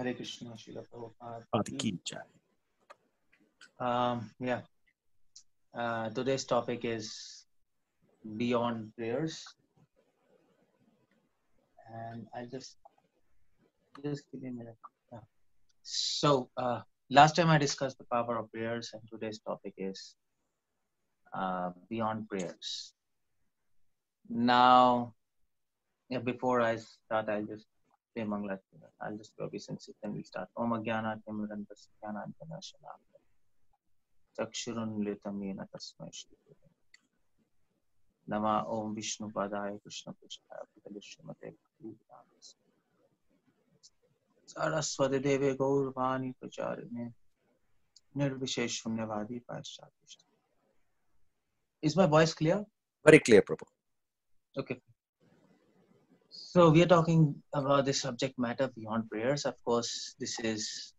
Hare Krishna, Srila Prabhupada. Ki jai. Yeah. Today's topic is beyond prayers, and I'll just give me a minute. Yeah. So last time I discussed the power of prayers, and today's topic is beyond prayers. Now, yeah, before I start, I'll just say Mangla. I'll just be sincere. Then we'll start. Om Jnana Timrantasya Jnananjana Shalakaya Chakshurunmilitam Yena Tasmai Shri Gurave Nama Om Vishnu Padaya Krishna Prasthaya Bhutale Srimate Bhaktivedanta Saraswati Deve Gaurvani Pracharine Nirvishesh Shunyavadi Paschatishta. Is my voice clear? Very clear, Prabhu. Okay. So we are talking about this subject matter beyond prayers. Of course, this is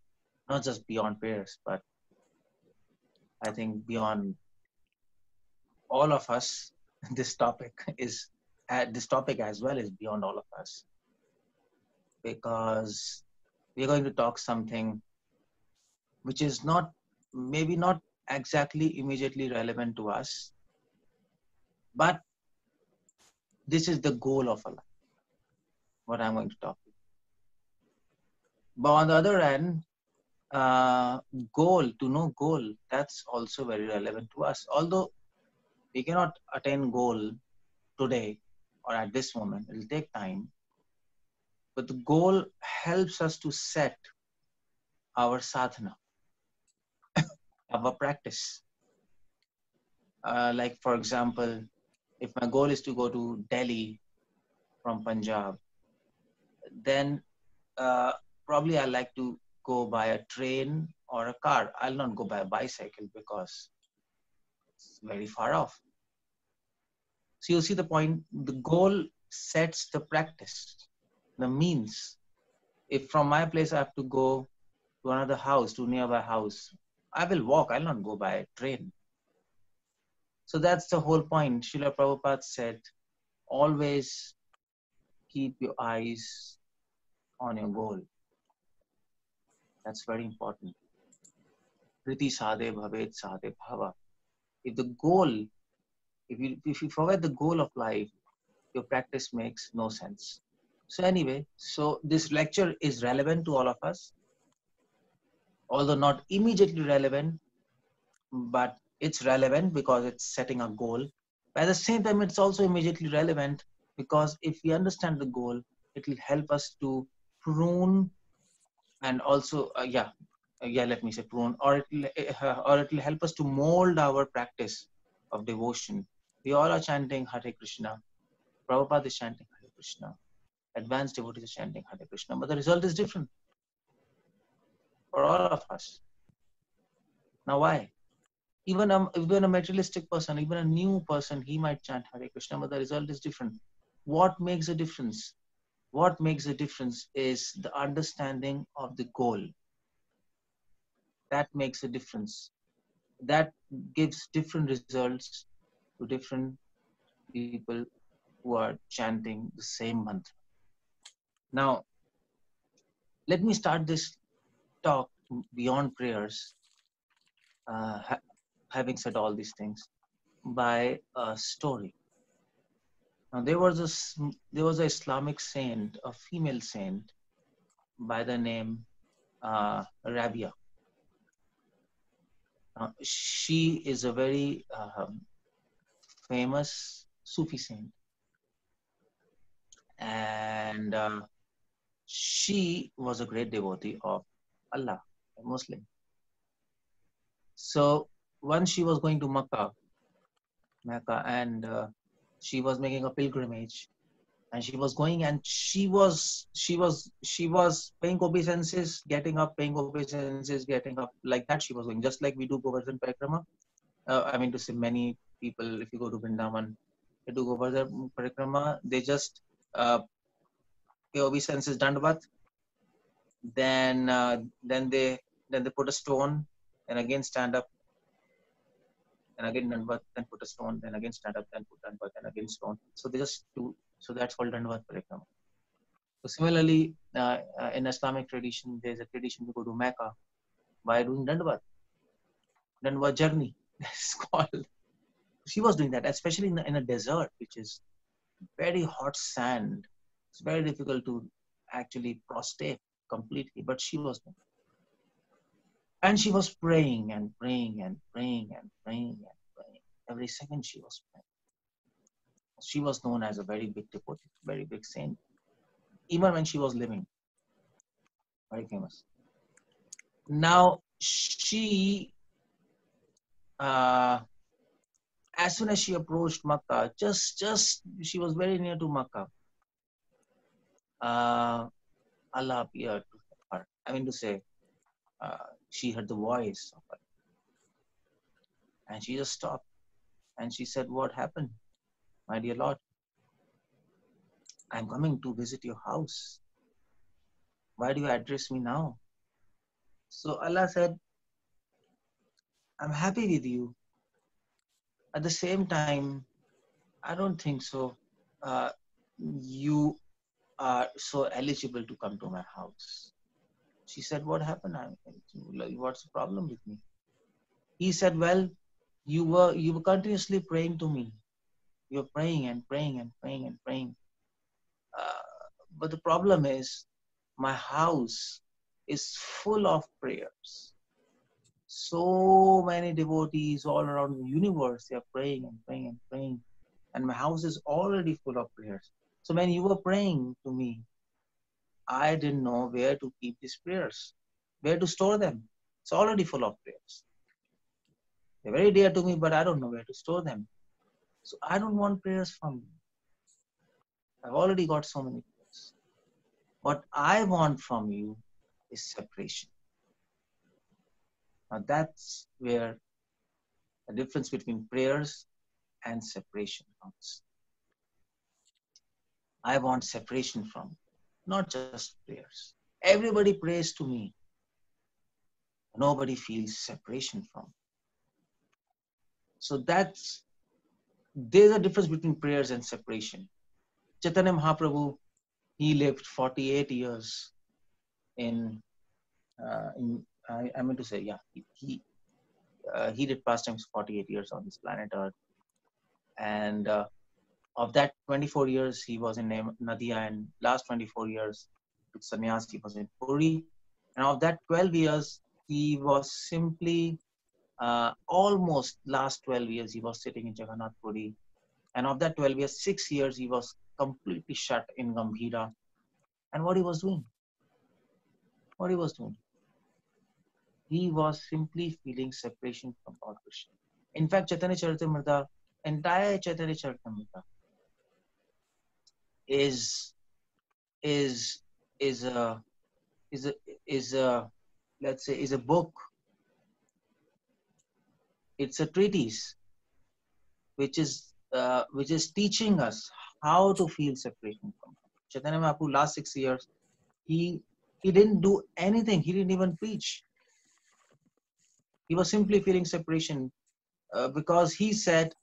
not just beyond prayers, but I think beyond all of us. This topic as well is beyond all of us, because we are going to talk something which is maybe not exactly immediately relevant to us, but this is the goal of a life, what I'm going to talk about. But on the other hand, goal, that's also very relevant to us. Although we cannot attain goal today or at this moment, it will take time. But the goal helps us to set our sadhana, our practice. Like for example, if my goal is to go to Delhi from Punjab, then probably I like to go by a train or a car. I'll not go by a bicycle because it's very far off. So you see the point, the goal sets the practice, the means. If from my place I have to go to another house, to nearby house, I will walk, I'll not go by train. So that's the whole point. Srila Prabhupada said, always keep your eyes on your goal. That's very important. Priti sadhe bhavet sadhe bhava. If the goal, if you forget the goal of life, your practice makes no sense. So anyway, so this lecture is relevant to all of us, although not immediately relevant, but it's relevant because it's setting a goal. But at the same time, it's also immediately relevant because if we understand the goal, it will help us to prune and also, let me say prune, or it will help us to mold our practice of devotion. We all are chanting Hare Krishna. Prabhupada is chanting Hare Krishna. Advanced devotees are chanting Hare Krishna, but the result is different for all of us. Now why? Even a materialistic person, even a new person, he might chant Hare Krishna, but the result is different. What makes a difference? What makes a difference is the understanding of the goal. That makes a difference. That gives different results to different people who are chanting the same mantra. Now, let me start this talk beyond prayers, having said all these things, by a story. Now, there was an Islamic saint, a female saint, by the name Rabia. She is a very famous Sufi saint, and she was a great devotee of Allah, a Muslim. So once she was going to Mecca, and she was making a pilgrimage, and she was going, and she was paying obeisances, getting up, paying obeisances, getting up, like that. She was going just like we do Govardhan Parikrama. I mean to say, many people, if you go to Vrindavan, they do Govardhan Parikrama. They just pay obeisances, Dandavat. Then they put a stone, and again stand up, and again Dandavat, then put a stone, then again stand up, then put Dandavat, and again stone. So they just do. So that's called Dandavat Parikrama. So similarly, in Islamic tradition, there's a tradition to go to Mecca by doing Dandavad journey. That's called. She was doing that, especially in a desert, which is very hot sand. It's very difficult to actually prostrate completely, but she was doing. And she was praying and praying and praying and praying and praying. Every second she was praying. She was known as a very big devotee, very big saint. Even when she was living, very famous. Now she, uh, as soon as she approached Makkah, just she was very near to Makkah. Allah appeared to her. I mean to say, she heard the voice of her, and she just stopped and she said, "What happened, my dear Lord? I'm coming to visit your house. Why do you address me now?" So Allah said, "I'm happy with you. At the same time, I don't think so. Uh, you are so eligible to come to my house." She said, "What happened? What's the problem with me?" He said, "Well, you were continuously praying to me. You're praying and praying and praying and praying. But the problem is, my house is full of prayers. So many devotees all around the universe, they are praying and praying and praying. And my house is already full of prayers. So when you were praying to me, I didn't know where to keep these prayers, where to store them. It's already full of prayers. They're very dear to me, but I don't know where to store them. So I don't want prayers from you. I've already got so many prayers. What I want from you is separation." Now that's where the difference between prayers and separation comes. I want separation from, not just prayers. Everybody prays to me. Nobody feels separation from. So there's a difference between prayers and separation. Chaitanya Mahaprabhu, he lived 48 years in I meant to say, yeah, he did pastimes 48 years on this planet Earth. And of that 24 years, he was in Nadia, and last 24 years, with sannyas, he was in Puri. And of that 12 years, he was simply, almost last 12 years, he was sitting in Jagannath Puri. And of that 12 years, 6 years, he was completely shut in Gambhira. And what he was doing? What he was doing? He was simply feeling separation from Lord Krishna. In fact, Chaitanya Charitamrita, entire Chaitanya Charitamrita is is is a is a is a let's say is a book. It's a treatise which is teaching us how to feel separation from God. Chaitanya Mahaprabhu last 6 years, he didn't do anything. He didn't even preach. He was simply feeling separation because he said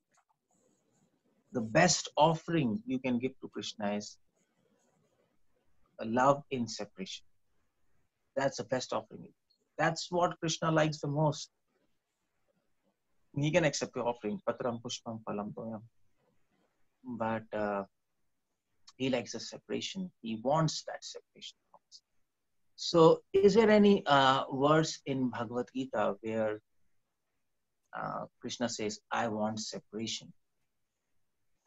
the best offering you can give to Krishna is a love in separation. That's the best offering. That's what Krishna likes the most. He can accept your offering, patram pushpam phalam toyam, but he likes a separation. He wants that separation. So, is there any verse in Bhagavad Gita where Krishna says, "I want separation"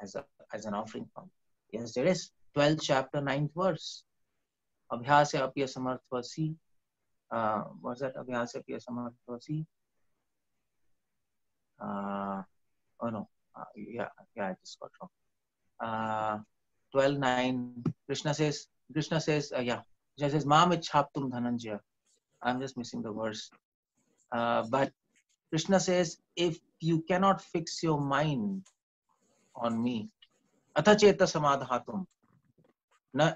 as an offering from? Yes, there is. 12th chapter, 9th verse. Abhyasya apya samarthvasi. What's that? Abhyasya apya samarthvasi. Oh no. Yeah, I just got wrong. 12:9. Krishna says, yeah. Krishna says, "Mam ichhaptum dhananjaya." I'm just missing the verse. But Krishna says, if you cannot fix your mind on me, atha cheta samadhatum. Na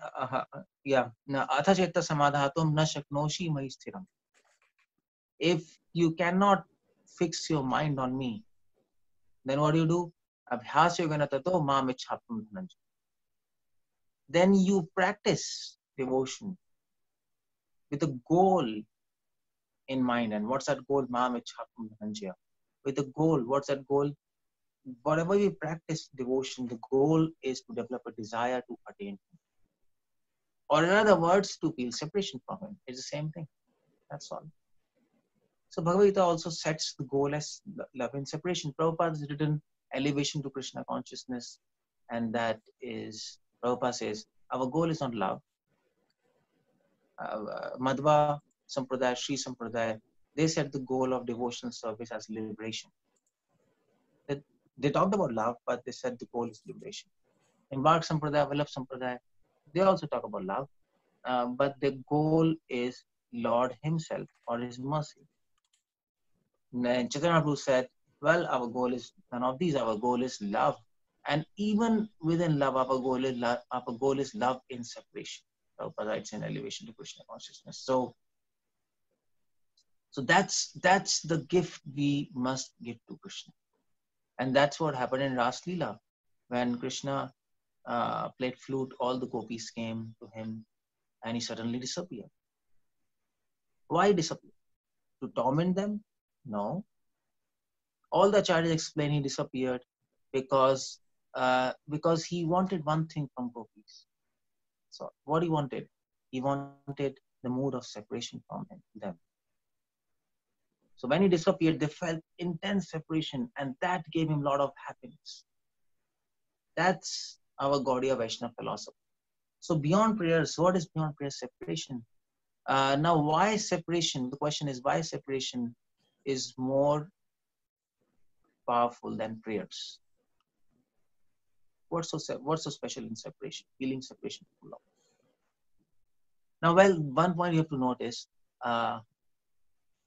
atha cheta samadhatum na shaknoshi mai sthiram. If you cannot fix your mind on me, then what do? Abhyasya tato mam ichhaptum dhananjaya. Then you practice devotion with a goal in mind. And what's that goal? With a goal, what's that goal? Whatever we practice devotion, the goal is to develop a desire to attain him. Or in other words, to feel separation from him. It's the same thing. That's all. So Bhagavad Gita also sets the goal as love and separation. Prabhupada has written Elevation to Krishna Consciousness, and that is, Prabhupada says, our goal is not love. Madhva Sampradaya, Sri Sampradaya, they set the goal of devotional service as liberation. They talked about love, but they said the goal is liberation. In Bhakt Sampradaya, Vallabh Sampradaya, they also talk about love, but the goal is Lord Himself or His mercy. And Chaitanya Prabhu said, well, our goal is none of these. Our goal is love. And even within love, our goal is love in separation. Prabhupada writes in Elevation to Krishna Consciousness. So that's the gift we must give to Krishna. And that's what happened in Ras Leela. When Krishna played flute, all the gopis came to him and he suddenly disappeared. Why disappear? To torment them? No. All the acharyas explain he disappeared because he wanted one thing from gopis. So what he wanted? He wanted the mood of separation from them. So when he disappeared, they felt intense separation, and that gave him a lot of happiness. That's our Gaudiya Vaishnava philosophy. So beyond prayers, what is beyond prayer? Separation. Now, why separation? The question is, why separation is more powerful than prayers? What's so special in separation? Feeling separation from love. Now, well, one point you have to notice: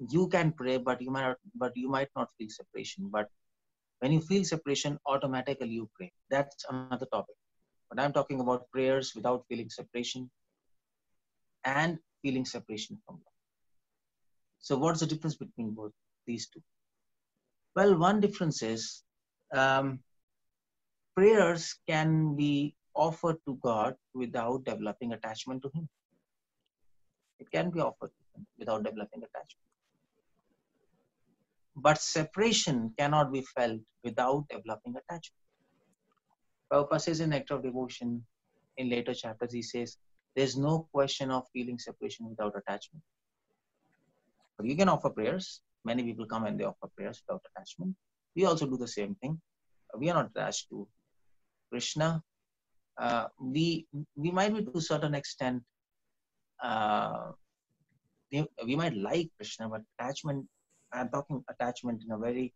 you can pray, but you might not feel separation. But when you feel separation, automatically you pray. That's another topic. But I'm talking about prayers without feeling separation and feeling separation from love. So what's the difference between both these two? Well, one difference is prayers can be offered to God without developing attachment to Him. It can be offered to Him without developing attachment. But separation cannot be felt without developing attachment. Prabhupada says in Nectar of Devotion, in later chapters, he says, there's no question of feeling separation without attachment. But you can offer prayers. Many people come and they offer prayers without attachment. We also do the same thing. We are not attached to Krishna. We might be to a certain extent, we might like Krishna, but attachment, I'm talking attachment in a very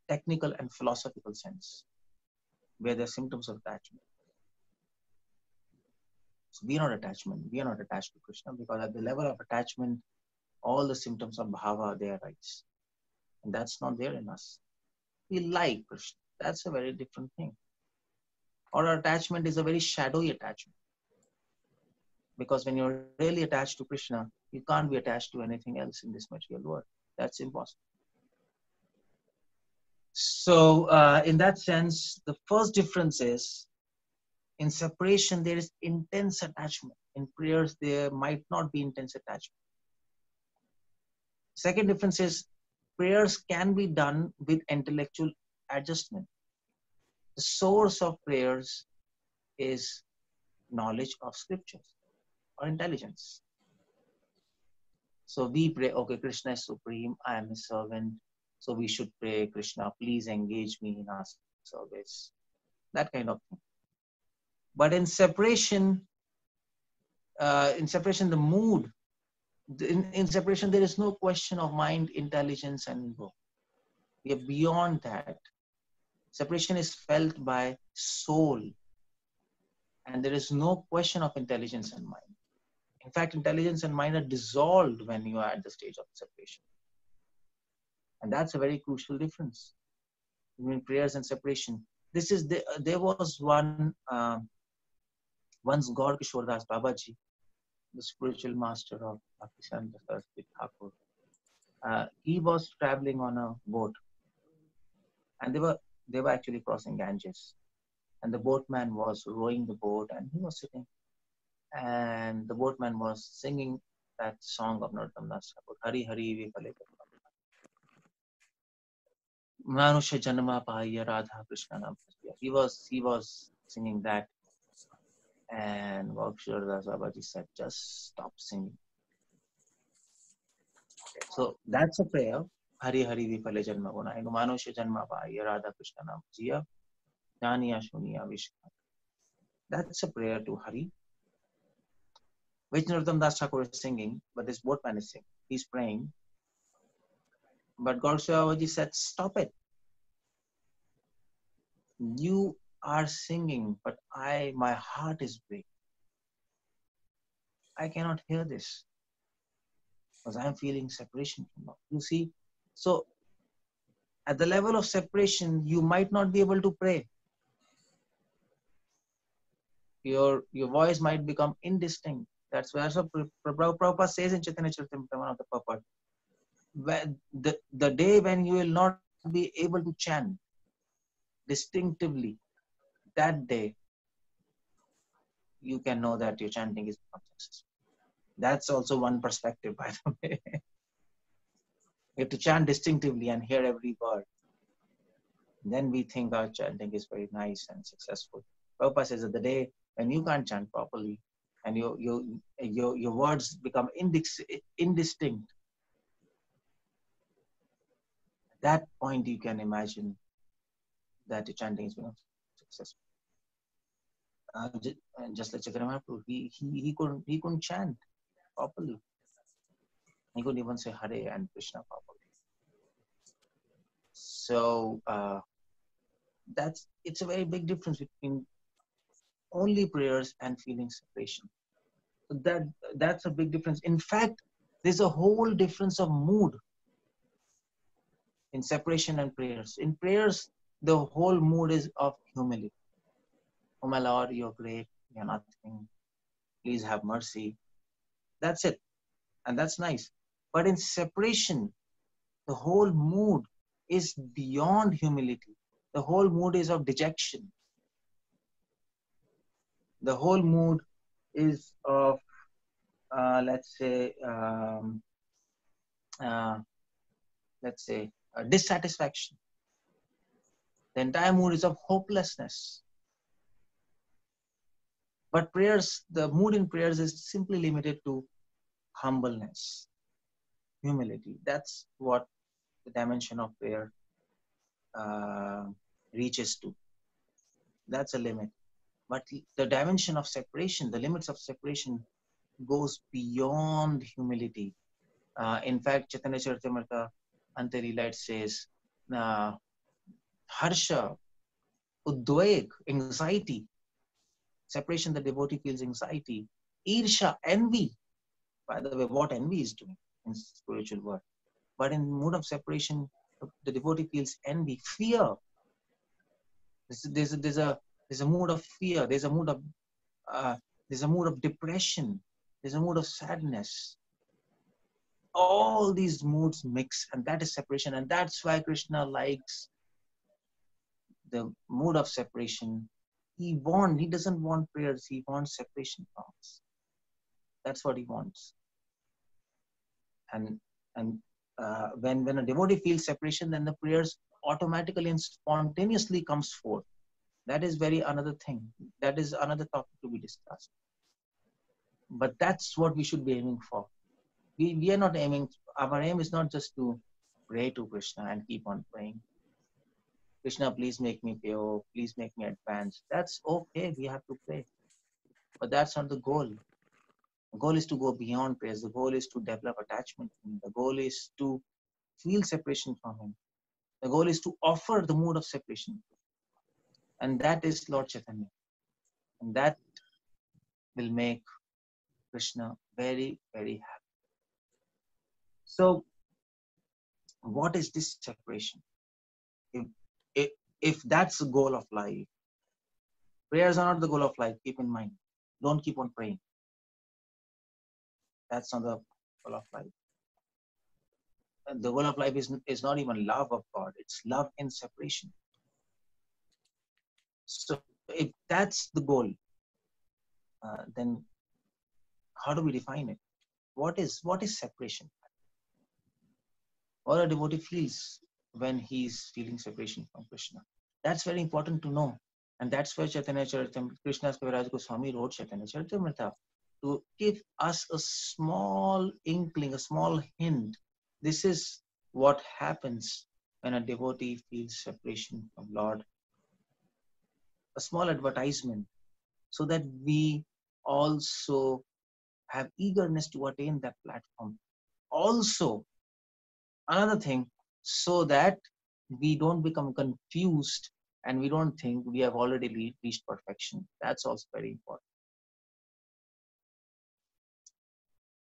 technical and philosophical sense, where there are symptoms of attachment. So we are not attached to Krishna, because at the level of attachment, all the symptoms of bhava, they arise. And that's not there in us. We like Krishna. That's a very different thing. Or our attachment is a very shadowy attachment. Because when you're really attached to Krishna, you can't be attached to anything else in this material world. That's impossible. So in that sense, the first difference is, in separation, there is intense attachment. In prayers, there might not be intense attachment. Second difference is, prayers can be done with intellectual adjustment. The source of prayers is knowledge of scriptures or intelligence. So we pray, okay, Krishna is supreme, I am his servant, so we should pray, Krishna, please engage me in our service. That kind of thing. But in separation, the mood, in separation, there is no question of mind, intelligence, and ego. We are beyond that. Separation is felt by soul, and there is no question of intelligence and mind. In fact, intelligence and mind are dissolved when you are at the stage of separation. And that's a very crucial difference between prayers and separation. There was once Gaur Kishore Das Babaji, the spiritual master of Bhaktisiddhanta Saraswati Thakur. He was traveling on a boat, and they were actually crossing Ganges. And the boatman was rowing the boat, and he was sitting. and the boatman was singing that song of Narottam Das Thakur, Hari Hari Vipale Manusha Janma Pahaya Radha Krishna Nam Bhajiya. He was singing that, and Vakshar Das Babaji said, just stop singing. So that's a prayer. Hari Hari Vipale Janma Guna. Manusha Janma Pahaya Radha Krishna Nam Bhajiya. Janiya Shuniya Vishka. That's a prayer to Hari, which Narottam Das Thakur is singing, but this boatman is singing. He's praying. But Gaudshya Babaji said, stop it. You are singing, but my heart is breaking. I cannot hear this because I'm feeling separation from God. You see, so at the level of separation, you might not be able to pray. Your voice might become indistinct. That's where Prabhupada says in Chaitanya Charitamrita, one of the purport, the day when you will not be able to chant distinctively, that day you can know that your chanting is not successful. That's also one perspective, by the way. You have to chant distinctively and hear every word. Then we think our chanting is very nice and successful. Prabhupada says that the day when you can't chant properly and your words become indistinct, at that point you can imagine that your chanting is not successful. Just like Chaitanya Mahaprabhu, he couldn't chant properly. He couldn't even say Hare and Krishna properly. So it's a very big difference between only prayers and feeling separation. So that's a big difference. In fact, there's a whole difference of mood in separation and prayers. In prayers, the whole mood is of humility. Oh my Lord, you're great, you're nothing. Please have mercy. That's it. And that's nice. But in separation, the whole mood is beyond humility. The whole mood is of dejection. The whole mood is of, let's say, dissatisfaction. The entire mood is of hopelessness. But prayers, the mood in prayers is simply limited to humbleness, humility. That's what the dimension of prayer reaches to. That's a limit. But the dimension of separation, the limits of separation goes beyond humility. In fact, Chaitanya Charitamrita Antarila says, harsha, udvaik, anxiety. Separation, the devotee feels anxiety. Irsha, envy. By the way, what envy is doing in spiritual world. But in mood of separation, the devotee feels envy, fear. There's a mood of fear. There's a mood of depression. There's a mood of sadness. All these moods mix, and that is separation. And that's why Krishna likes the mood of separation. He doesn't want prayers. He wants separation from us. That's what he wants. And when a devotee feels separation, then the prayers automatically and spontaneously comes forth. That is another thing. That is another topic to be discussed. But that's what we should be aiming for. We are not aiming. Our aim is not just to pray to Krishna and keep on praying. Krishna, please make me pure. Please make me advanced. That's okay. We have to pray. But that's not the goal. The goal is to go beyond prayers. The goal is to develop attachment to him. The goal is to feel separation from him. The goal is to offer the mood of separation. And that is Lord Chaitanya. And that will make Krishna very, very happy. So, what is this separation? If that's the goal of life, prayers are not the goal of life, keep in mind. Don't keep on praying. That's not the goal of life. And the goal of life is not even love of God, it's love in separation. So if that's the goal, then How do we define it? What is separation? What a devotee feels when he's feeling separation from Krishna. That's very important to know. And that's why Chaitanya Charitamrita, Krishna's Kaviraj Goswami wrote Chaitanya Charitamrita to give us a small inkling, a small hint. This is what happens when a devotee feels separation from Lord. A small advertisement so that we also have eagerness to attain that platform. Also, another thing, so that we don't become confused and we don't think we have already reached perfection. That's also very important.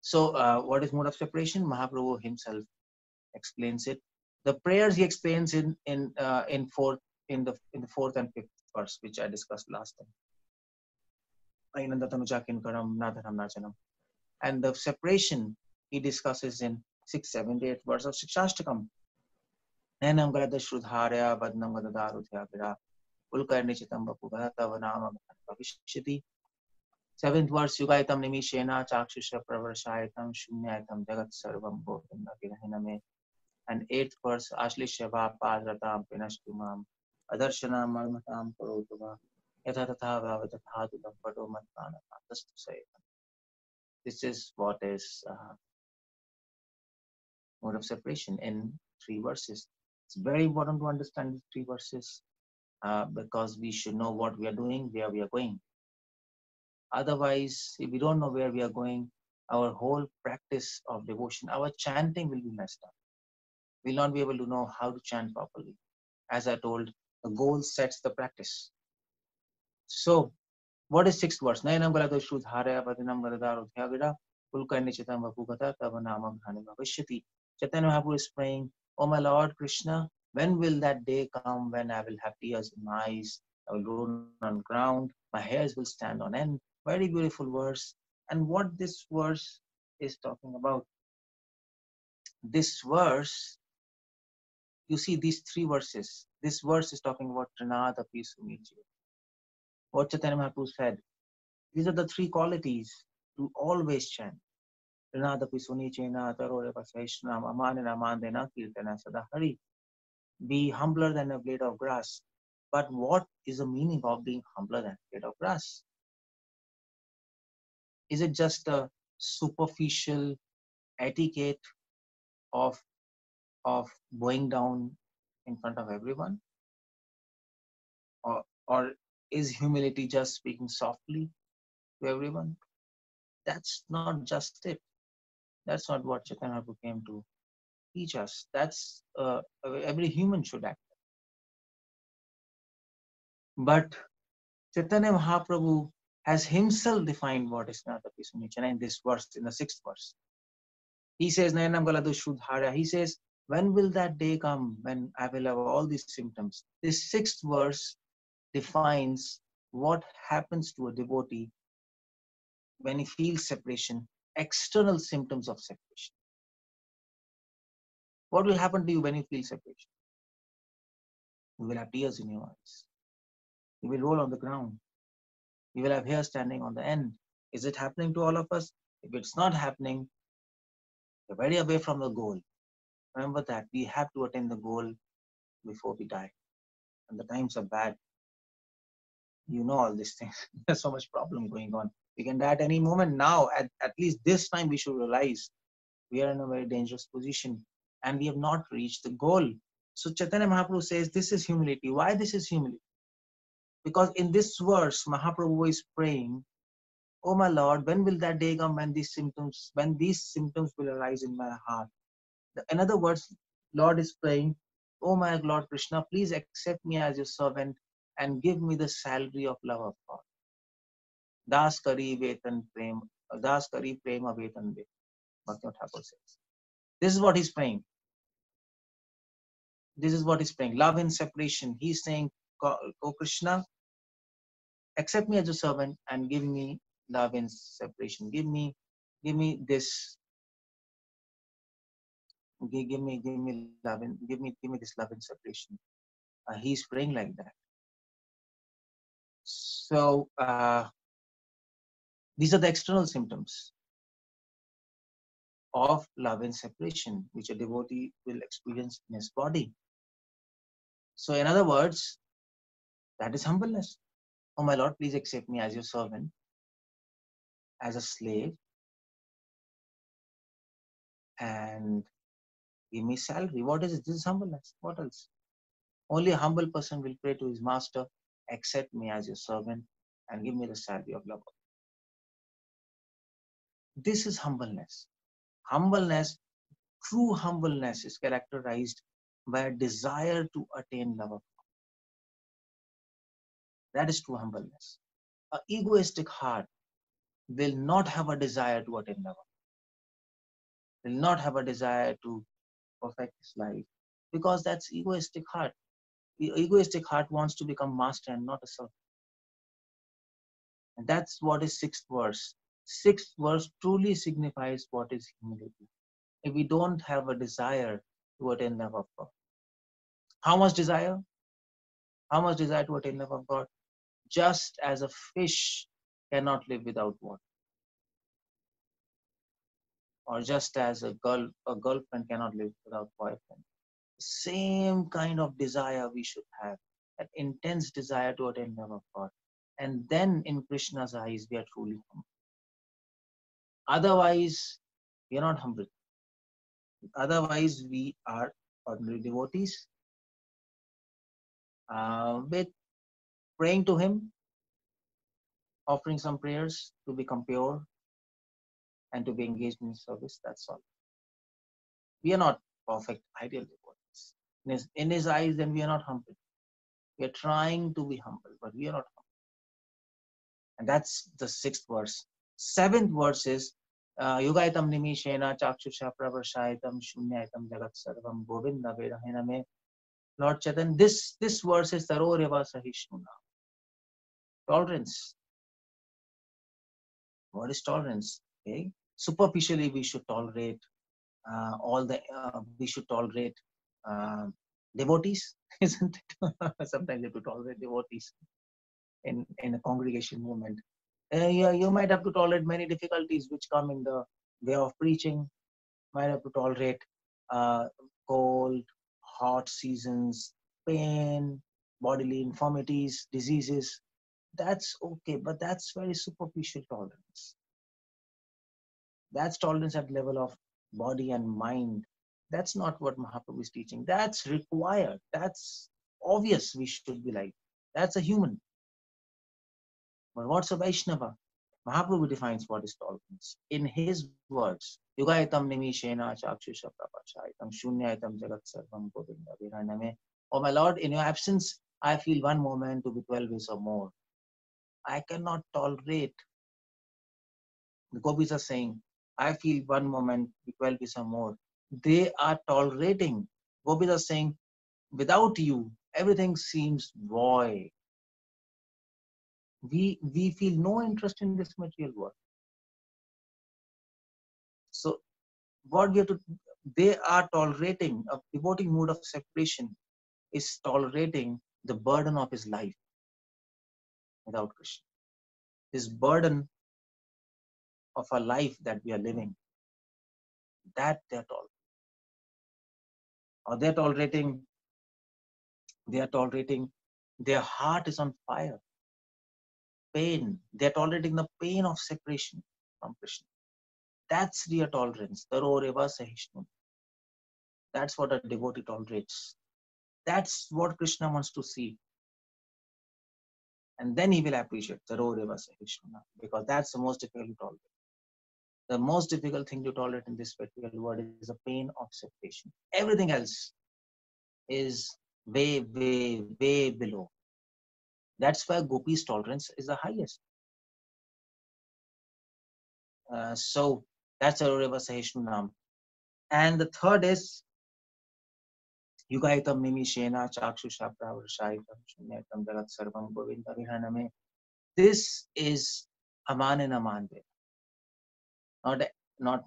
So, what is mode of separation? Mahaprabhu himself explains it. The prayers he explains in the fourth and fifth verse, which I discussed last time. And the separation he discusses in 6th, 7th, 8th verse of Shikshashtakam. Nenam galada shrudharya vadnam gadadaruthya gira ulkarnichitam vapugata tavanama bhavishyati. 7th verse, Yugaitam nimishena chakshusha pravarshaitam shunyaitam jagat sarvam bhotam nagilahiname. And 8th verse, Ashlishava padratam pinashtumam adarshana marmatam parotava yatha tatha vavatathadulam pato matpana tastu sayam. This is what is mode of separation in 3 verses. It's very important to understand these 3 verses because we should know what we are doing, where we are going. Otherwise, if we don't know where we are going, our whole practice of devotion, our chanting will be messed up. We'll not be able to know how to chant properly. As I told, the goal sets the practice. So, what is 6th verse? Nayanam galado shrudharya vadinam gadadaro dhyavira pulkarnichitam vapugata tavanamam bhanima vishyati. Chaitanya Mahaprabhu is praying, Oh my Lord Krishna, when will that day come when I will have tears in my eyes, I will roll on ground, my hairs will stand on end? Very beautiful verse. And what this verse is talking about? This verse, you see these 3 verses. This verse is talking about Trinada Pisumiji. What Chaitanya Mahaprabhu said, these are the 3 qualities to always chant. Trinada Pisunichena Tarore Pasaishnam Amanena Mandena Kirtana Sadahari. Be humbler than a blade of grass. But what is the meaning of being humbler than a blade of grass? Is it just a superficial etiquette of bowing down in front of everyone? Or is humility just speaking softly to everyone? That's not just it. That's not what Chaitanya Mahaprabhu came to teach us. That's every human should act. But Chaitanya Mahaprabhu has himself defined what is Nata Pisunichana in this verse, in the 6th verse. He says, Nayanam Galadu Shrudharya. He says, when will that day come when I will have all these symptoms? This 6th verse defines what happens to a devotee when he feels separation, external symptoms of separation. What will happen to you when you feel separation? You will have tears in your eyes. You will roll on the ground. You will have hair standing on the end. Is it happening to all of us? If it's not happening, you're very away from the goal. Remember that we have to attain the goal before we die. And the times are bad. You know all these things. There's so much problem going on. We can die at any moment now. At least this time we should realize we are in a very dangerous position and we have not reached the goal. So Chaitanya Mahaprabhu says this is humility. Why this is humility? Because in this verse, Mahaprabhu is praying, Oh my Lord, when will that day come when these symptoms will arise in my heart? In other words, Lord is praying, Oh my Lord Krishna, please accept me as your servant and give me the salary of love of God. Das kari vetan prem, das kari prema vetan ve. Bhakti Thakur says. This is what he's praying. This is what he's praying. Love in separation. He's saying, Oh Krishna, accept me as a servant and give me love in separation. Give me this. Give me love in. Give me this love in separation. He's praying like that. So these are the external symptoms. of love and separation, which a devotee will experience in his body. So, in other words, that is humbleness. Oh, my Lord, please accept me as your servant, as a slave, and give me salary. What is it? This is humbleness. What else? Only a humble person will pray to his master, accept me as your servant, and give me the salary of love. This is humbleness. Humbleness, true humbleness, is characterized by a desire to attain love. That is true humbleness. An egoistic heart will not have a desire to attain love, will not have a desire to perfect his life, because that's egoistic heart. The egoistic heart wants to become master and not a servant. And that's what is sixth verse. Sixth verse truly signifies what is humility. If we don't have a desire to attain love of God. How much desire? How much desire to attain love of God? Just as a fish cannot live without water, or just as a girlfriend cannot live without boyfriend. Same kind of desire we should have, that intense desire to attain love of God. And then in Krishna's eyes, we are truly humble. Otherwise, we are not humble. Otherwise, we are ordinary devotees with praying to Him, offering some prayers to become pure and to be engaged in service. That's all. We are not perfect, ideal devotees. In his eyes, then we are not humble. We are trying to be humble, but we are not humble. And that's the sixth verse. Seventh verse is Yugaitam nimishena chakshusha pravarshaitam shunyaitam jagat sarvam govinda vedahiname. Lord Chaitanya, this verse is Taroreva Sahishnuna. Tolerance. What is tolerance? Okay. Superficially, we should tolerate we should tolerate uh, devotees, isn't it? Sometimes you have to tolerate devotees in a congregation movement. You might have to tolerate many difficulties which come in the way of preaching. Might have to tolerate uh, cold, hot seasons, pain, bodily infirmities, diseases. That's okay, but that's very superficial tolerance. That's tolerance at level of body and mind. That's not what Mahaprabhu is teaching. That's required. That's obvious we should be like. That's a human. But what's a Vaishnava? Mahaprabhu defines what is tolerance. In his words, Yugaitam nimishena chakshusha prapachaitam shunyaitam jagat sarvam govinda viraname. Oh my Lord, in your absence, I feel one moment to be 12 years or more. I cannot tolerate. The gopis are saying, I feel one moment to be 12 years or more. They are tolerating. Gopis are saying, without you, everything seems void. We feel no interest in this material world. So what we have to, they are tolerating, a devoting mood of separation is tolerating the burden of his life without Krishna. This burden of a life that we are living, that they're tolerating. Or they are tolerating, their heart is on fire. Pain. They're tolerating the pain of separation from Krishna. That's real tolerance. Taroreva Sahishnu. That's what a devotee tolerates. That's what Krishna wants to see. And then he will appreciate Taroreva Sahishnu. Because that's the most difficult to tolerate. The most difficult thing to tolerate in this particular world is the pain of separation. Everything else is way below. That's why Gopi's tolerance is the highest. So that's Taroreva Sahishnu. And the third is Yugaitam nimishena chakshusha pravarshaitam shunyaitam jagat sarvam govinda vihaname. This is Aman and Aman. Not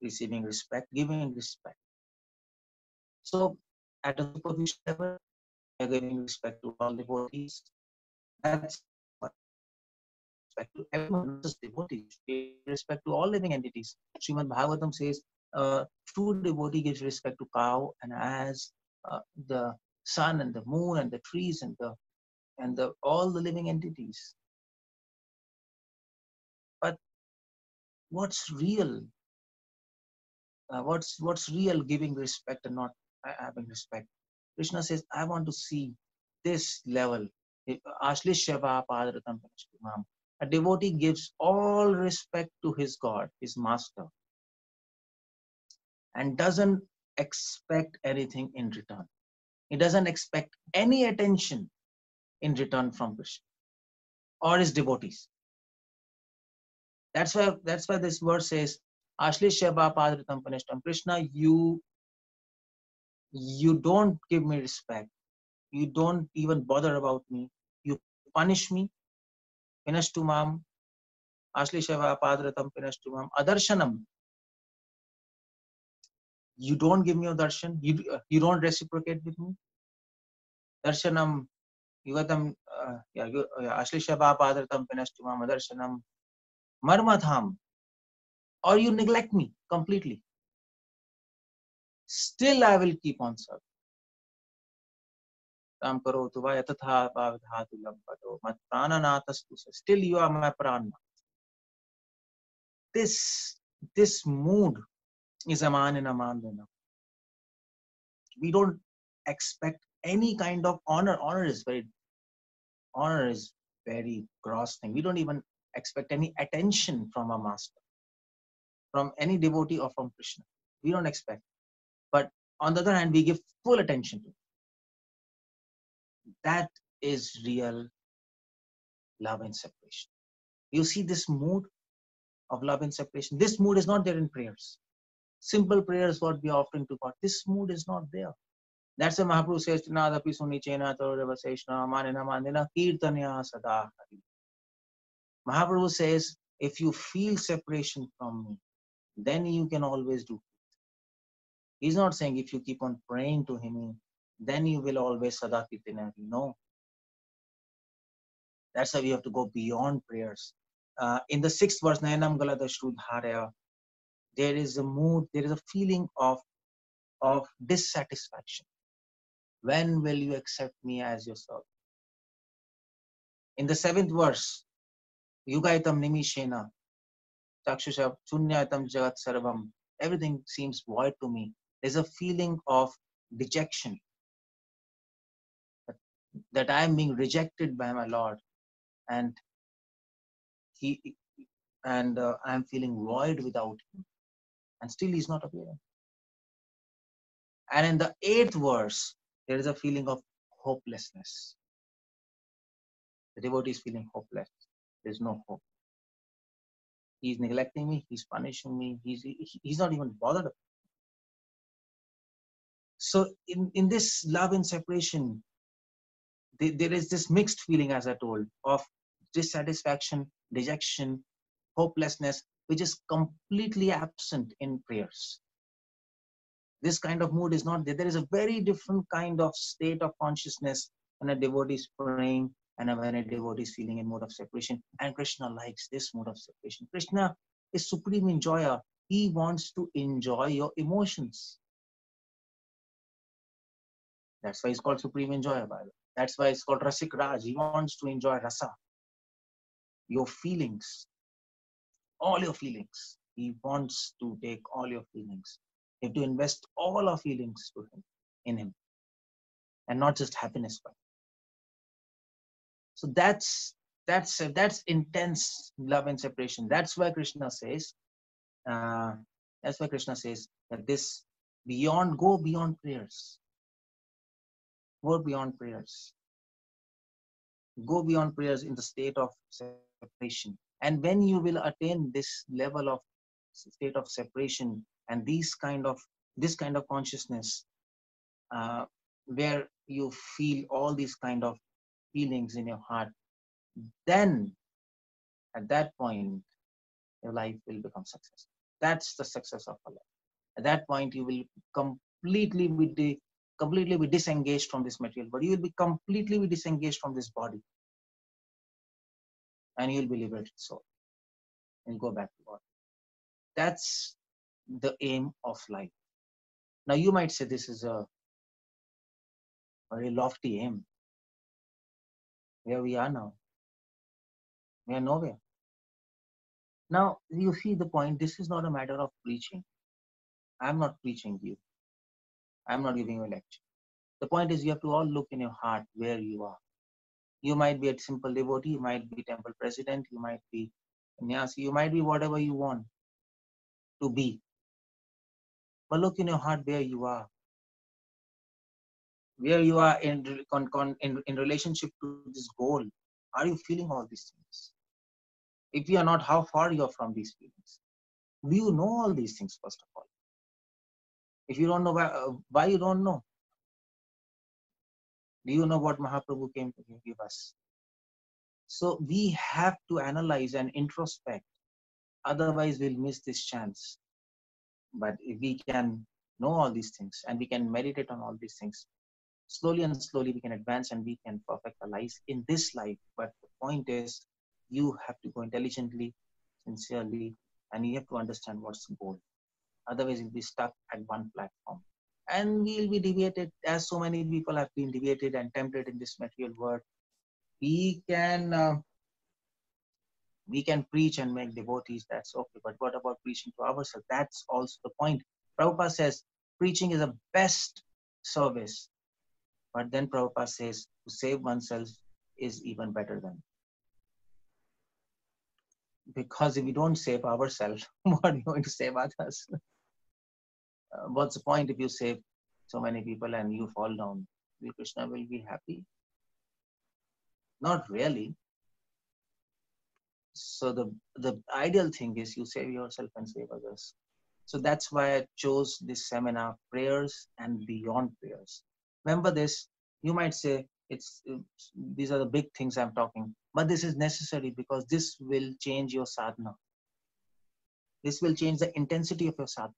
receiving respect, giving respect. So at a superficial level, we are giving respect to all devotees. That's respect to everyone, not just devotees. We respect to all living entities. Srimad Bhagavatam says, True devotee gives respect to cow and as the sun and the moon and the trees and the all the living entities. But what's real? What's real giving respect and not having respect? Krishna says, I want to see this level. Ashli Shava Padratam Panashtimam. A devotee gives all respect to his God, his master, and doesn't expect anything in return. He doesn't expect any attention in return from Krishna or his devotees. That's why this verse says, Ashli Shava Padratam Panashtam. Krishna, you don't give me respect. You don't even bother about me. You punish me. Pinashtumam, Ashli Shava Padratam Pinashtumam, Adarshanam. You don't give me a darshan. You don't reciprocate with me. Darshanam, Yugatam, Ashli Shava Padratam Pinashtumam, Adarshanam, Marmatham. Or you neglect me completely. Still I will keep on serving. Still you are my prana. This mood is aman and aman. We don't expect any kind of honor. Honor is very gross thing. We don't even expect any attention from a master, from any devotee or from Krishna. We don't expect. But on the other hand, we give full attention to it. That is real love and separation. You see this mood of love and separation. This mood is not there in prayers. Simple prayers, what we are offering to God. This mood is not there. That's why Mahaprabhu says, Nadapi suni chena tarava seshna manina manina kirtanya sada hari. Mahaprabhu says, if you feel separation from me, then you can always do. He's not saying if you keep on praying to him, then you will always sada kirtanya hari. No. That's why we have to go beyond prayers. In the 6th verse, Nayanam Galada Shrudharaya, there is a mood, there is a feeling of dissatisfaction. When will you accept me as your servant? In the 7th verse, Yugaitam Nimishena, Chakshusha Shunyatam Jagat Sarvam, everything seems void to me. There's a feeling of dejection that I am being rejected by my Lord, and I'm feeling void without him, and still he's not appearing. And in the 8th verse, there is a feeling of hopelessness. The devotee is feeling hopeless. There's no hope. He's neglecting me. He's punishing me. He's not even bothered. So in this love and separation, there is this mixed feeling, as I told, of dissatisfaction, dejection, hopelessness, which is completely absent in prayers. This kind of mood is not there. There is a very different kind of state of consciousness when a devotee is praying and when a devotee is feeling in mode of separation. And Krishna likes this mode of separation. Krishna is supreme enjoyer. He wants to enjoy your emotions. That's why he's called supreme enjoyer, by the way. That's why it's called Rasik Raj. He wants to enjoy rasa, your feelings, all your feelings. He wants to take all your feelings. You have to invest all our feelings to him, in him, and not just happiness. So that's intense love and separation. That's why Krishna says. That this go beyond prayers. Go beyond prayers. Go beyond prayers in the state of separation. And when you will attain this level of state of separation and this kind of consciousness, where you feel all these kind of feelings in your heart, then at that point your life will become successful. That's the success of a life. At that point you will completely be disengaged from this material body. You will be completely disengaged from this body, and you will be liberated soul and go back to God. That's the aim of life. Now you might say this is a very lofty aim. Where we are now, we are nowhere. Now you see the point. This is not a matter of preaching. I'm not preaching to you. I'm not giving you a lecture. The point is you have to all look in your heart where you are. You might be a simple devotee, you might be temple president, you might be Nyasi, you might be whatever you want to be. But look in your heart where you are. Where you are in relationship to this goal. Are you feeling all these things? If you are not, how far you are from these feelings? Do you know all these things, first of all? If you don't know, why you don't know? Do you know what Mahaprabhu came to give us? So we have to analyze and introspect. Otherwise, we'll miss this chance. But if we can know all these things and we can meditate on all these things, slowly and slowly we can advance and we can perfect our lives in this life. But the point is, you have to go intelligently, sincerely, and you have to understand what's the goal. Otherwise, you'll be stuck at one platform. And we'll be deviated, as so many people have been deviated and tempted in this material world. We can preach and make devotees, that's okay. But what about preaching to ourselves? That's also the point. Prabhupada says preaching is the best service. But then Prabhupada says to save oneself is even better than. Because if we don't save ourselves, what are you going to save others? What's the point if you save so many people and you fall down? Will Krishna will be happy? Not really. So the ideal thing is you save yourself and save others. So that's why I chose this seminar, prayers and beyond prayers. Remember this, you might say these are the big things I'm talking, but this is necessary because this will change your sadhana. This will change the intensity of your sadhana.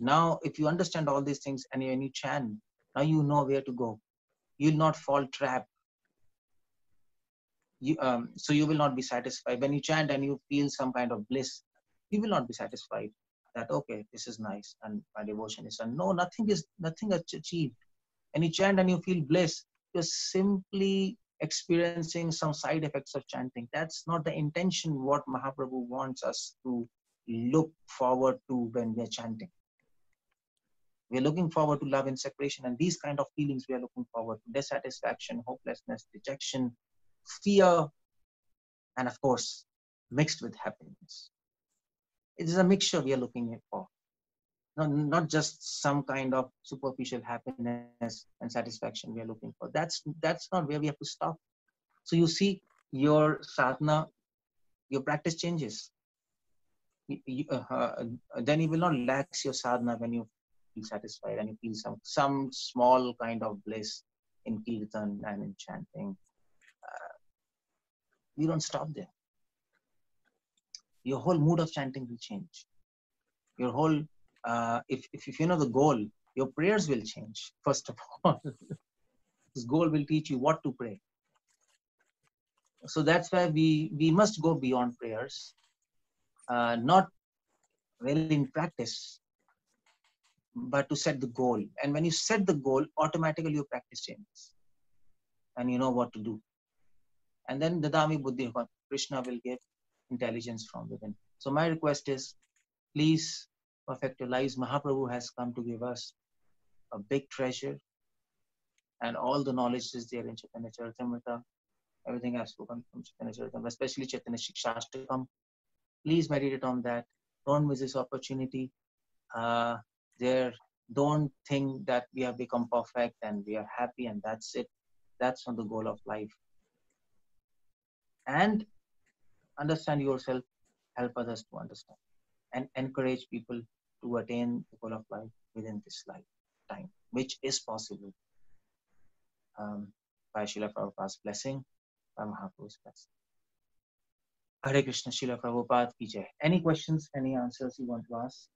Now, if you understand all these things and when you chant, now you know where to go. You'll not fall trap. So you will not be satisfied. When you chant and you feel some kind of bliss, you will not be satisfied that, okay, this is nice and my devotion is done. No, nothing achieved. When you chant and you feel bliss, you're simply experiencing some side effects of chanting. That's not the intention what Mahaprabhu wants us to look forward to when we're chanting. We're looking forward to love and separation, and these kind of feelings we are looking forward to: dissatisfaction, hopelessness, dejection, fear, and of course, mixed with happiness. It is a mixture we are looking for. Not just some kind of superficial happiness and satisfaction we are looking for. That's not where we have to stop. So you see, your sadhana, your practice changes. Then you will not lax your sadhana when you feel satisfied and you feel some small kind of bliss in kirtan and in chanting. You don't stop there. Your whole mood of chanting will change. Your whole, if you know the goal, your prayers will change, first of all. This goal will teach you what to pray. So that's why we must go beyond prayers, not really in practice, but to set the goal. And when you set the goal, automatically your practice changes. And you know what to do. And then Dadami Buddhi, Krishna will give intelligence from within. So my request is, please perfect your lives. Mahaprabhu has come to give us a big treasure, and all the knowledge is there in Chaitanya Charitamrita. Everything I've spoken from Chaitanya Charitamrita, especially Chaitanya Shikshashtakam. Please meditate on that. Don't miss this opportunity. Don't think that we have become perfect and we are happy and that's it. That's not the goal of life. And understand yourself, help others to understand, and encourage people to attain the goal of life within this lifetime, which is possible by Srila Prabhupada's blessing, by Mahaprabhu's blessing. Hare Krishna, Srila Prabhupada ki jai. Any questions, any answers you want to ask?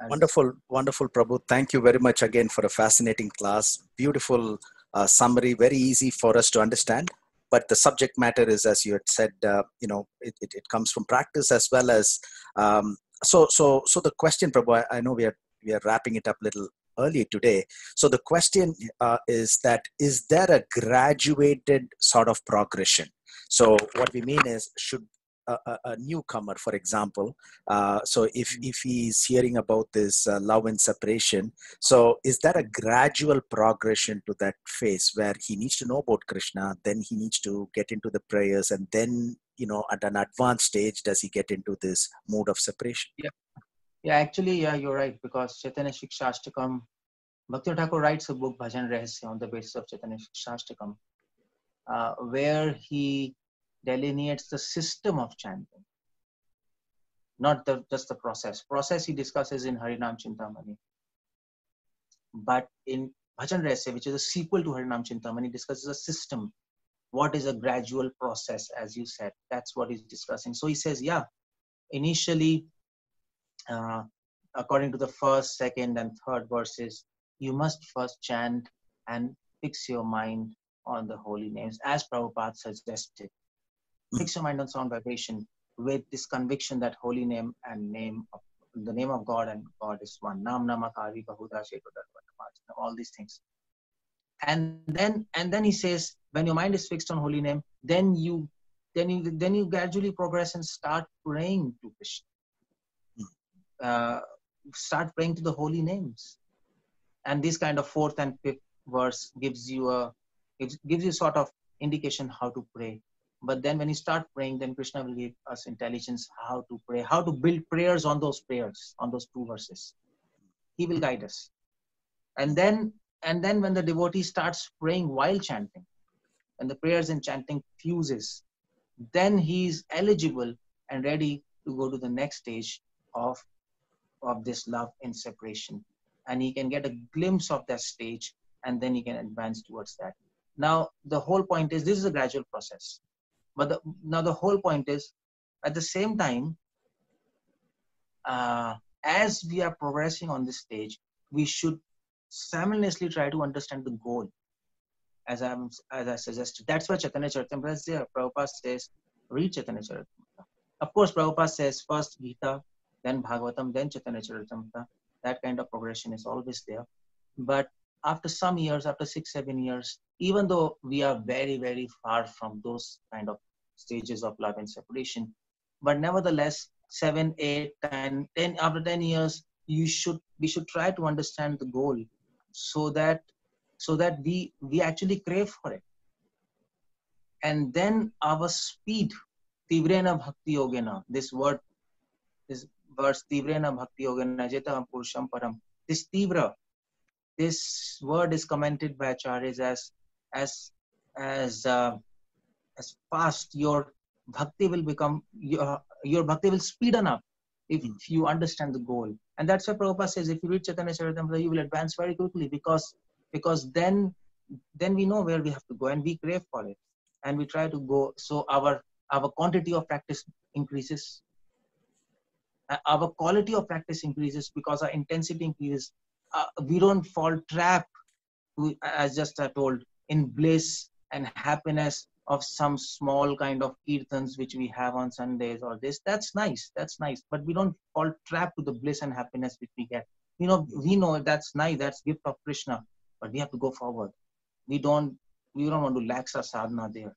Wonderful, wonderful, Prabhu. Thank you very much again for a fascinating class. Beautiful summary, very easy for us to understand. But the subject matter is, as you had said, it comes from practice as well as So the question, Prabhu, I know we are wrapping it up a little early today. So the question is that, is there a graduated sort of progression? So what we mean is, should a newcomer, for example, so if he's hearing about this love and separation, so is there a gradual progression to that phase where he needs to know about Krishna, then he needs to get into the prayers, and then, at an advanced stage, does he get into this mode of separation? Yeah, actually, yeah, you're right, because Chaitanya Shikshashtakam, Bhakti Thakur writes a book, Bhajan Rahasya, on the basis of Chaitanya Shikshashtakam, where he delineates the system of chanting, not just the process. Process he discusses in Harinam Chintamani. But in Bhajan Rahasya, which is a sequel to Harinam Chintamani, discusses a system. What is a gradual process, as you said? That's what he's discussing. So he says, yeah, initially, according to the first, second, and third verses, you must first chant and fix your mind on the holy names, as Prabhupada suggested. Fix your mind on sound vibration with this conviction that holy name and the name of God and God is one. Nam Namakari Bahuda all these things. And then he says, when your mind is fixed on holy name, then you gradually progress and start praying to Krishna. Start praying to the holy names. And this kind of fourth and fifth verse gives you sort of indication how to pray. But then when you start praying, then Krishna will give us intelligence how to pray, how to build prayers, on those two verses. He will guide us. And then when the devotee starts praying while chanting, and the prayers and chanting fuses, then he is eligible and ready to go to the next stage of this love in separation. And he can get a glimpse of that stage, and then he can advance towards that. Now, the whole point is, this is a gradual process. But the whole point is, at the same time, as we are progressing on this stage, we should simultaneously try to understand the goal, as I suggested. That's why Chaitanya Charitamrita, Prabhupada says, read Chaitanya Charitamrita. Of course, Prabhupada says first Gita, then Bhagavatam, then Chaitanya Charitamrita. That kind of progression is always there. But after some years, after 6-7 years, even though we are very, very far from those kind of stages of love and separation, but nevertheless, 7, 8, 10, after 10 years, we should try to understand the goal, so that we actually crave for it. And then our speed, Tivrena Bhakti Yogena, this verse, Tivrena Bhakti Yogena, Jetaham Purusham Param, this Tivra, this word is commented by acharyas as fast your bhakti will become, your bhakti will speeden up if you understand the goal. And that's why Prabhupada says, if you read Chaitanya Charitamrita, you will advance very quickly, because then we know where we have to go, and we crave for it, and we try to go. So our quantity of practice increases, our quality of practice increases, because our intensity increases. We don't fall trap, as just I told, in bliss and happiness of some small kind of kirtans which we have on Sundays or this. That's nice. But we don't fall trap to the bliss and happiness which we get. We know that's nice. That's gift of Krishna. But we have to go forward. We don't want to lax our sadhana there.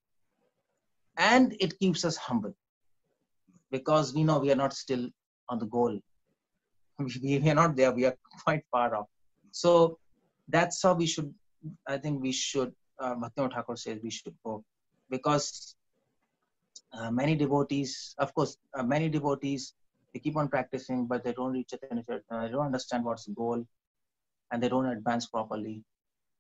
And it keeps us humble, because we know we are not still on the goal. We are not there. We are quite far off. So that's how we should, Bhaktivinoda Thakur says we should go. Because many devotees, they keep on practicing, but they don't reach Chaitanya Charitamrita. They don't understand what's the goal, and they don't advance properly.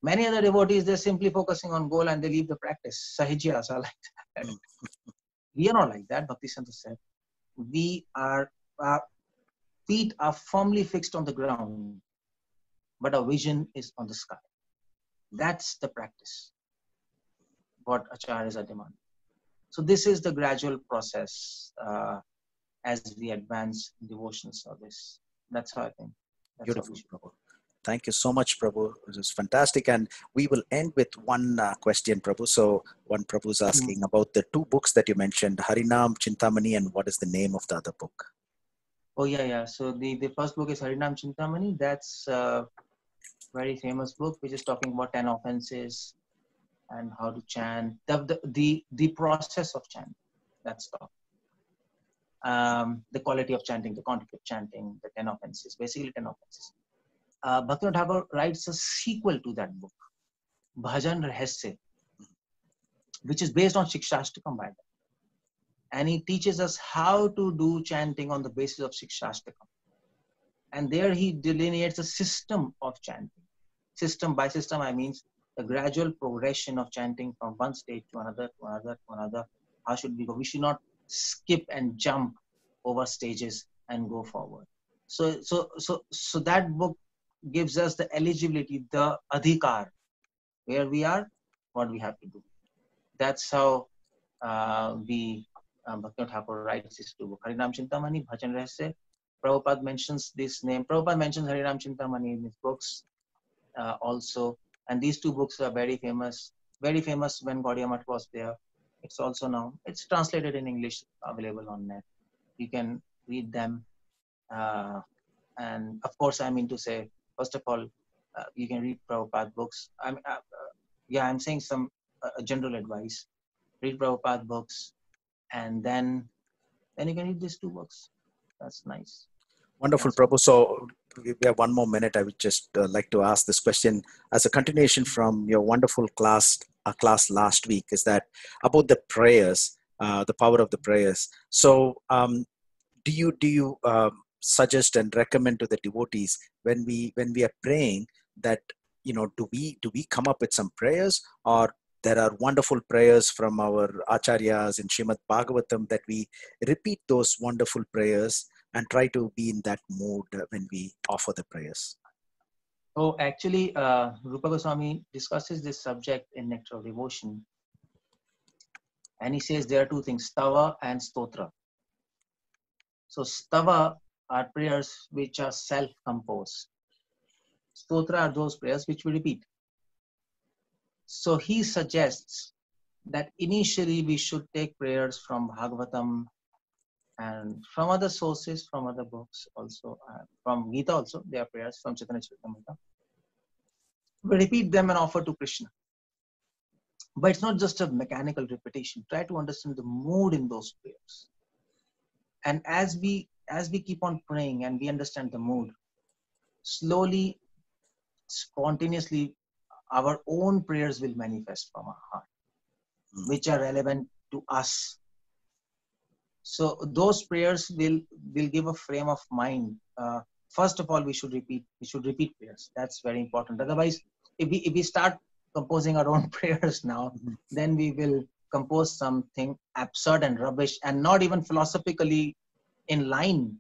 Many other devotees, they're simply focusing on goal and they leave the practice. Sahijyas are like that. We are not like that, Bhakti Santa said. Our feet are firmly fixed on the ground, but our vision is on the sky. That's the practice, what acharyas are demanding. So this is the gradual process as we advance devotional service. That's how I think. Beautiful, Prabhu. Thank you so much, Prabhu. This is fantastic. And we will end with one question, Prabhu. So one Prabhu is asking about the two books that you mentioned, Harinam, Chintamani, and what is the name of the other book? Oh yeah. So the first book is Harinam Chintamani. That's a very famous book, which is talking about 10 offenses and how to chant. The process of chanting. That's talk. The quality of chanting, the quantity of chanting, the 10 offenses, basically 10 offenses. Bhaktivinoda Thakur writes a sequel to that book, Bhajan Rahasya, which is based on Shikshashtakam by that. And he teaches us how to do chanting on the basis of Shikshashtakam. And there he delineates a system of chanting. System by system, I mean the gradual progression of chanting from one stage to another, to another, to another. How should we go? We should not skip and jump over stages and go forward. So that book gives us the eligibility, the adhikar, where we are, what we have to do. That's how Bhaktivinoda Thakur writes this two books, Harinam Chintamani, Bhajan Rahasya. Prabhupada mentions this name. Prabhupada mentions Harinam Chintamani in his books also. And these two books are very famous when Gaudiya Math was there. It's also now, it's translated in English, available on net. You can read them. And of course, I mean to say, first of all, you can read Prabhupada books. I'm saying some general advice. Read Prabhupada books, and then you can read these two books. That's nice. Wonderful, That's Prabhu. So we have one more minute. I would just like to ask this question as a continuation from your wonderful class last week. Is that about the prayers, the power of the prayers? So do you suggest and recommend to the devotees when we are praying that, you know, do we come up with some prayers, or there are wonderful prayers from our acharyas in Srimad Bhagavatam that we repeat those wonderful prayers and try to be in that mood when we offer the prayers? Oh, actually, Rupa Goswami discusses this subject in Nectar of Devotion, and he says there are two things, stava and stotra. So stava are prayers which are self-composed. Stotra are those prayers which we repeat. So he suggests that initially we should take prayers from Bhagavatam and from other sources, from other books also, from Gita also, there are prayers from Chaitanya Charitamrita. We repeat them and offer to Krishna. But it's not just a mechanical repetition. Try to understand the mood in those prayers. And as we keep on praying and we understand the mood, slowly, spontaneously, our own prayers will manifest from our heart, which are relevant to us. So those prayers will give a frame of mind. First of all, we should repeat prayers. That's very important. Otherwise, if we start composing our own prayers now, then we will compose something absurd and rubbish and not even philosophically in line.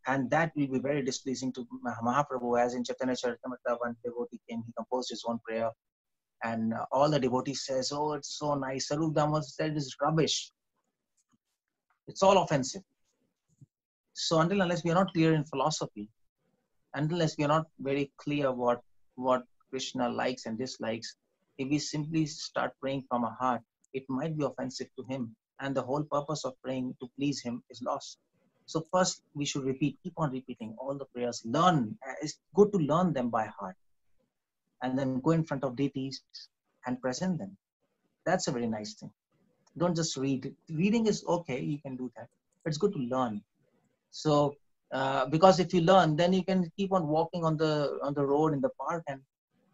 And that will be very displeasing to Mahaprabhu. As in Chaitanya Charitamrita, one devotee came, he composed his own prayer. And all the devotees says, oh, it's so nice. Sarup Damodar said it's rubbish. It's all offensive. So unless we are not clear in philosophy, unless we are not very clear what Krishna likes and dislikes, if we simply start praying from our heart, it might be offensive to him. And the whole purpose of praying to please him is lost. So first we should keep on repeating all the prayers. Learn. It's good to learn them by heart. And then go in front of deities and present them. That's a very nice thing. Don't just read. Reading is okay, you can do that. But it's good to learn. So, because if you learn, then you can keep on walking on the road, in the park, and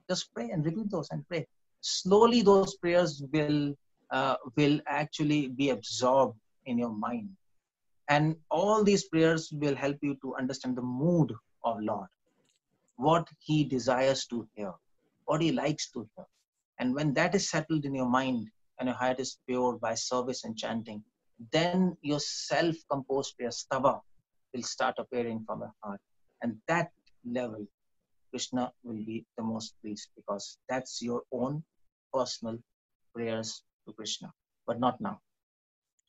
just pray and repeat those and pray. Slowly, those prayers will actually be absorbed in your mind, and all these prayers will help you to understand the mood of Lord, what He desires to hear, what He likes to hear, and when that is settled in your mind and your heart is pure by service and chanting, then your self-composed prayer, stava, will start appearing from your heart. And that level, Krishna will be the most pleased, because that's your own personal prayers to Krishna, but not now.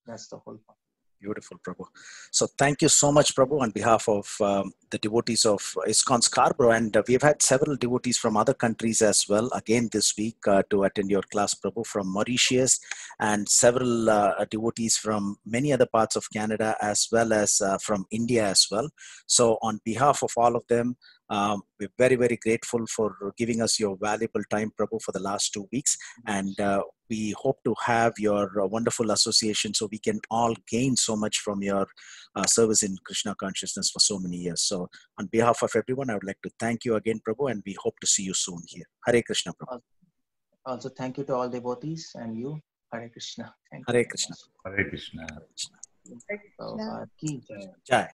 That's the whole point. Beautiful, Prabhu. So thank you so much, Prabhu, on behalf of the devotees of ISKCON Scarborough. And we've had several devotees from other countries as well, again this week, to attend your class, Prabhu, from Mauritius, and several devotees from many other parts of Canada, as well as from India as well. So on behalf of all of them, we're very, very grateful for giving us your valuable time, Prabhu, for the last 2 weeks. And we hope to have your wonderful association so we can all gain so much from your service in Krishna consciousness for so many years. So on behalf of everyone, I would like to thank you again, Prabhu, and we hope to see you soon here. Hare Krishna, Prabhu. Also, thank you to all devotees and you. Hare Krishna. Thank Hare you. Krishna. Hare Krishna. Hare Krishna. So, ki jai. Jai.